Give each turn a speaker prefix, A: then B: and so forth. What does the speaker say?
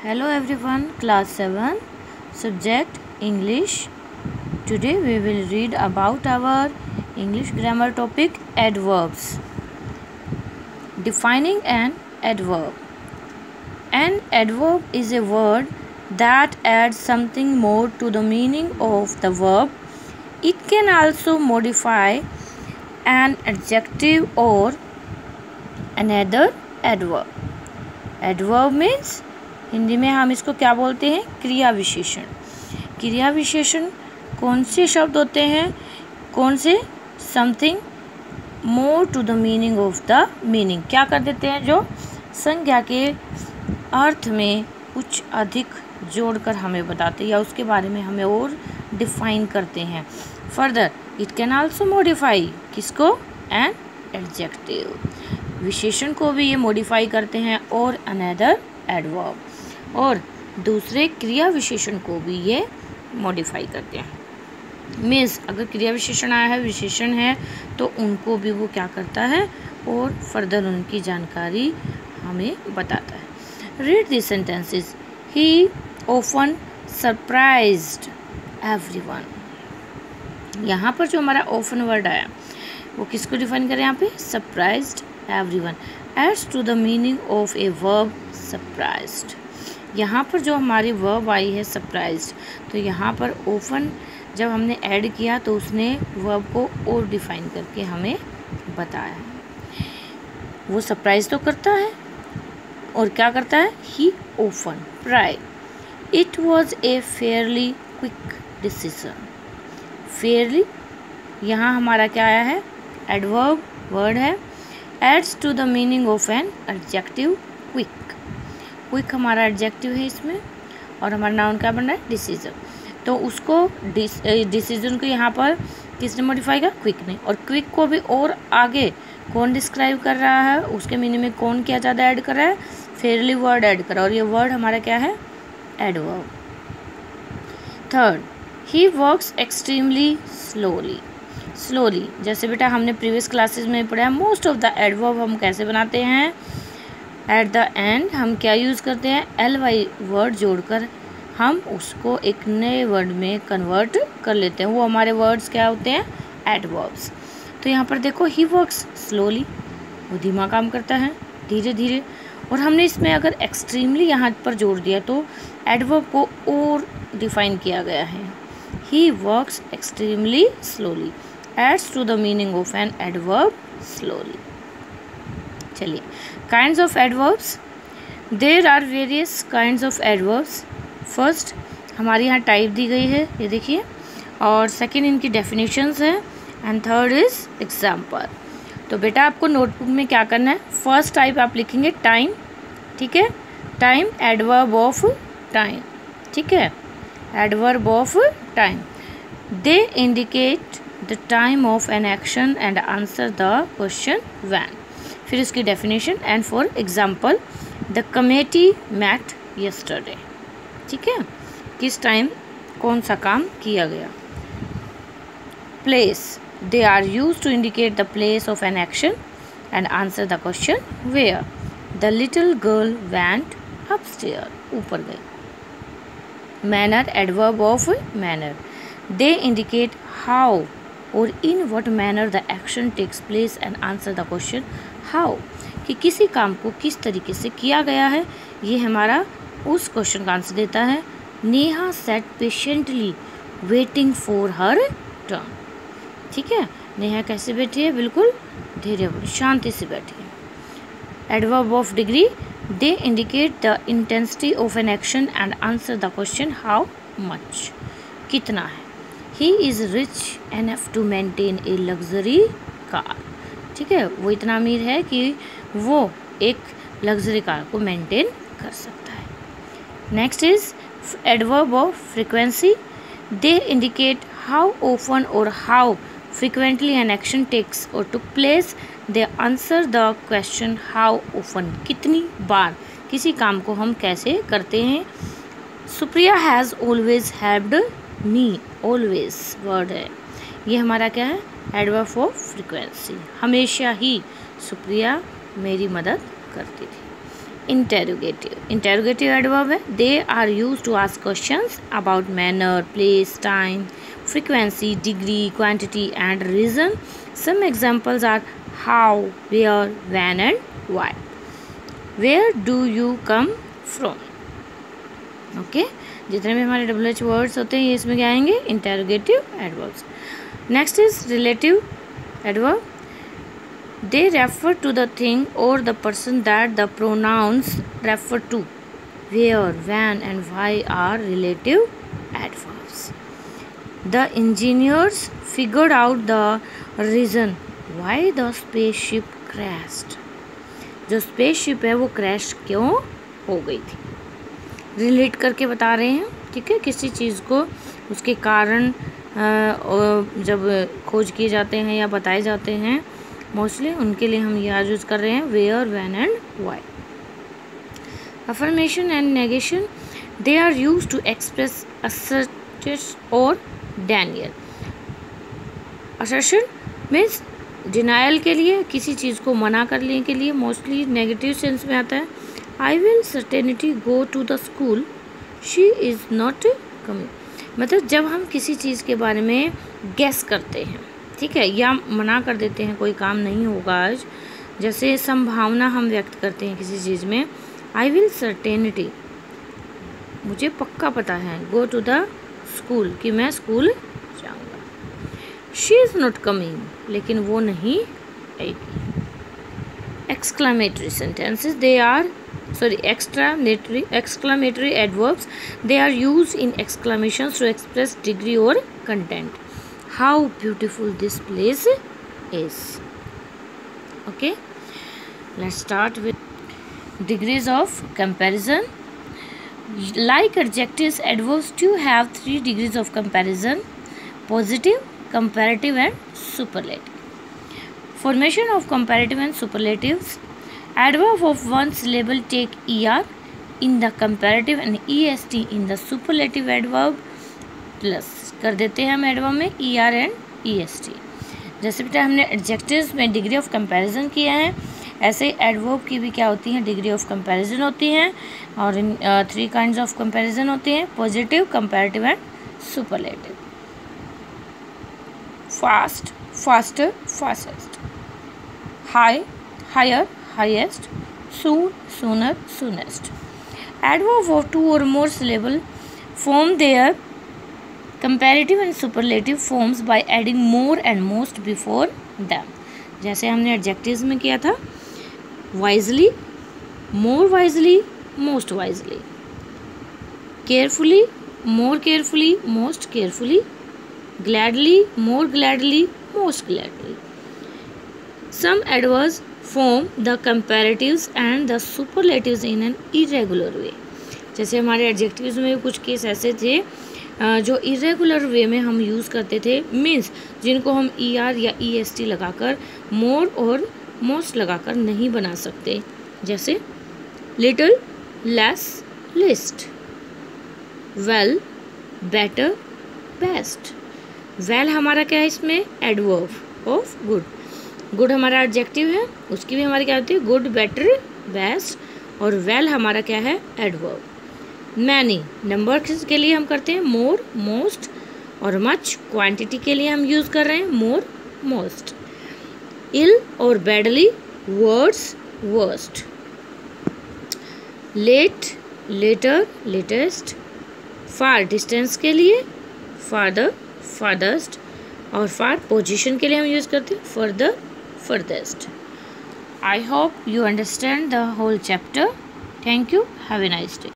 A: Hello everyone, class 7, subject English. Today we will read about our English grammar topic adverbs. Defining an adverb. An adverb is a word that adds something more to the meaning of the verb. It can also modify an adjective or another adverb. Adverb means Hindi में हम इसको क्या बोलते हैं? क्रिया विशेषण. क्रिया विशेषण कौन से शब्द होते हैं? कौन से? Something more to the meaning of the meaning. क्या कर देते हैं? जो संज्ञा के अर्थ में कुछ अधिक जोड़कर हमें बताते हैं या उसके बारे में हमें और डिफाइन करते हैं. Further it can also modify. किसको? An adjective. विशेषण को भी ये मॉडिफाई करते हैं और अनदर एडवर्ब. और दूसरे क्रिया विशेषण को भी ये मॉडिफाई करते हैं. मीन्स अगर क्रिया विशेषण आया है, विशेषण है, तो उनको भी वो क्या करता है और फर्दर उनकी जानकारी हमें बताता है. Read this sentences. He often surprised everyone. यहाँ पर जो हमारा ऑफन वर्ड आया वो किसको डिफाइन करें? यहाँ पे surprised everyone. Adds to the meaning of a verb surprised. यहाँ पर जो हमारी वर्ब आई है सरप्राइज्ड, तो यहाँ पर ओपन जब हमने ऐड किया तो उसने वर्ब को और डिफाइन करके हमें बताया. वो सरप्राइज तो करता है और क्या करता है? He open pride. It was a fairly quick decision. Fairly यहाँ हमारा क्या आया है? एडवर्ब वर्ड है. Adds to the meaning of an adjective quick. Quick हमारा एडजेक्टिव है इसमें और हमारा नाउन क्या बन रहा है? डिसीजन. तो उसको डिसीजन को यहाँ पर किसने मॉडिफाई किया? क्विक ने. और क्विक को भी और आगे कौन डिस्क्राइब कर रहा है? उसके मीनिंग में कौन क्या ज़्यादा ऐड कर रहा है? फेयरली वर्ड ऐड कर रहा है. और ये वर्ड हमारा क्या है? एडवर्ब. थर्ड, ही वर्क्स एक्सट्रीमली स्लोली. स्लोली जैसे बेटा हमने प्रीवियस क्लासेस में पढ़ा है, मोस्ट ऑफ द एडवर्ब हम कैसे बनाते हैं? एट द एंड हम क्या यूज़ करते हैं? ly वर्ड जोड़कर हम उसको एक नए वर्ड में कन्वर्ट कर लेते हैं. वो हमारे वर्ड्स क्या होते हैं? एडवर्ब्स. तो यहाँ पर देखो, ही वर्क्स स्लोली, वो धीमा काम करता है, धीरे धीरे. और हमने इसमें अगर एक्सट्रीमली यहाँ पर जोड़ दिया तो एडवर्ब को और डिफाइन किया गया है. He works extremely slowly adds to the meaning of an adverb slowly. चलिए, kinds of adverbs. There are various kinds of adverbs. First हमारे यहाँ टाइप दी गई है, ये देखिए, और सेकंड इनकी डेफिनेशंस हैं, एंड थर्ड इज एग्जाम्पल. तो बेटा आपको नोटबुक में क्या करना है? फर्स्ट टाइप आप लिखेंगे टाइम. ठीक है, टाइम एडवर्ब ऑफ टाइम. ठीक है, adverb of time. They indicate the time of an action and answer the question when. फिर इसकी definition. And for example, the committee met yesterday. ठीक है, किस टाइम कौन सा काम किया गया. Place, they are use to indicate the place of an action and answer the question where. The little girl went upstair, ऊपर गई. Manner, adverb of manner. They indicate how और in what manner the action takes place and answer the question how. कि किसी काम को किस तरीके से किया गया है, ये हमारा उस क्वेश्चन का आंसर देता है. Neha sat patiently waiting for her turn. ठीक है, नेहा कैसे बैठी है? बिल्कुल धीरे शांति से बैठी है. Adverb of degree. They indicate the intensity of an action and answer the question how much. कितना है. He is rich enough to maintain a luxury car. ठीक है, वो इतना अमीर है कि वो एक लग्जरी कार को मेंटेन कर सकता है. Next is adverb of frequency. They indicate how often or how frequently an action takes or took place. They answer the question how often. कितनी बार किसी काम को हम कैसे करते हैं. Supriya has always helped me. Always word है, ये हमारा क्या है? Adverb of frequency. हमेशा ही सुप्रिया मेरी मदद करती थी. इंटेरोगेटिव एडवर्ब है. They are use to ask questions about manner, place, time, frequency, degree, quantity and reason. Some examples are how, where, when and why. Where do you come from? Okay, जितने भी हमारे WH words होते हैं ये इसमें क्या आएंगे? Interrogative adverbs. Next is relative adverb. They refer to the thing or the person that the pronouns refer to. Where, when and why are relative adverbs. The engineers figured out the reason why the spaceship crashed. जो spaceship है वो crash क्यों हो गई थी. Relate करके बता रहे हैं. ठीक है, किसी चीज़ को उसके कारण जब खोज किए जाते हैं या बताए जाते हैं मोस्टली उनके लिए हम ये यूज़ कर रहे हैं where, when and why. Affirmation and negation. They are use to express assertion or denial. Assertion means denial के लिए, किसी चीज़ को मना करने के लिए. मोस्टली नेगेटिव सेंस में आता है. I will certainty go to the school, she is not coming. मतलब जब हम किसी चीज़ के बारे में गेस करते हैं, ठीक है, या मना कर देते हैं कोई काम नहीं होगा आज, जैसे संभावना हम व्यक्त करते हैं किसी चीज़ में. आई विल सर्टेनिटी, मुझे पक्का पता है. गो टू द स्कूल, कि मैं स्कूल जाऊंगा. शी इज़ नॉट कमिंग, लेकिन वो नहीं आएगी. Exclamatory sentences. They are exclamatory adverbs. They are used in exclamations to express degree or content. How beautiful this place is. Okay, let's start with degrees of comparison. Like adjectives, adverbs too have 3 degrees of comparison: positive, comparative and superlative. Formation of comparative and superlatives. Adverb of one syllable take er in the comparative and est in the superlative adverb. Plus कर देते हैं हम adverb में er and est. जैसे बेटा हमने adjectives में degree of comparison किया है, ऐसे एडवर्ब की भी क्या होती हैं? डिग्री ऑफ कंपैरिजन होती हैं. और इन 3 काइंड्स ऑफ कंपैरिजन होते हैं: positive, comparative and superlative. Fast, faster, fastest. High, higher, highest. Soon, sooner, soonest. Adverb of 2 or more syllable form their comparative and superlative forms by adding more and most before them. जैसे हमने adjectives में किया था, wisely, more wisely, most wisely. Carefully, more carefully, most carefully. Gladly, more gladly, most gladly. Some adverbs form the comparatives and the superlatives in an irregular way. जैसे हमारे adjectives में कुछ case ऐसे थे जो इरेगुलर वे में हम यूज़ करते थे, मीन्स जिनको हम er या est लगाकर मोर और मोस्ट लगाकर नहीं बना सकते. जैसे little, less, list. Well, better, best. Well हमारा क्या है इसमें? Adverb of good. गुड हमारा एडजेक्टिव है, उसकी भी हमारी क्या होती है? Good, better, best. और वेल हमारा क्या है? एडवर्ब. मैनी नंबर के लिए हम करते हैं मोर, मोस्ट. और मच क्वांटिटी के लिए हम यूज़ कर रहे हैं मोर, most. Ill or badly, worse, worst. Late, later, latest. Far distance के लिए फादर, फादर्स्ट. और फार पोजीशन के लिए हम यूज़ करते हैं further, furthest. I hope you understand the whole chapter. Thank you. Have a nice day.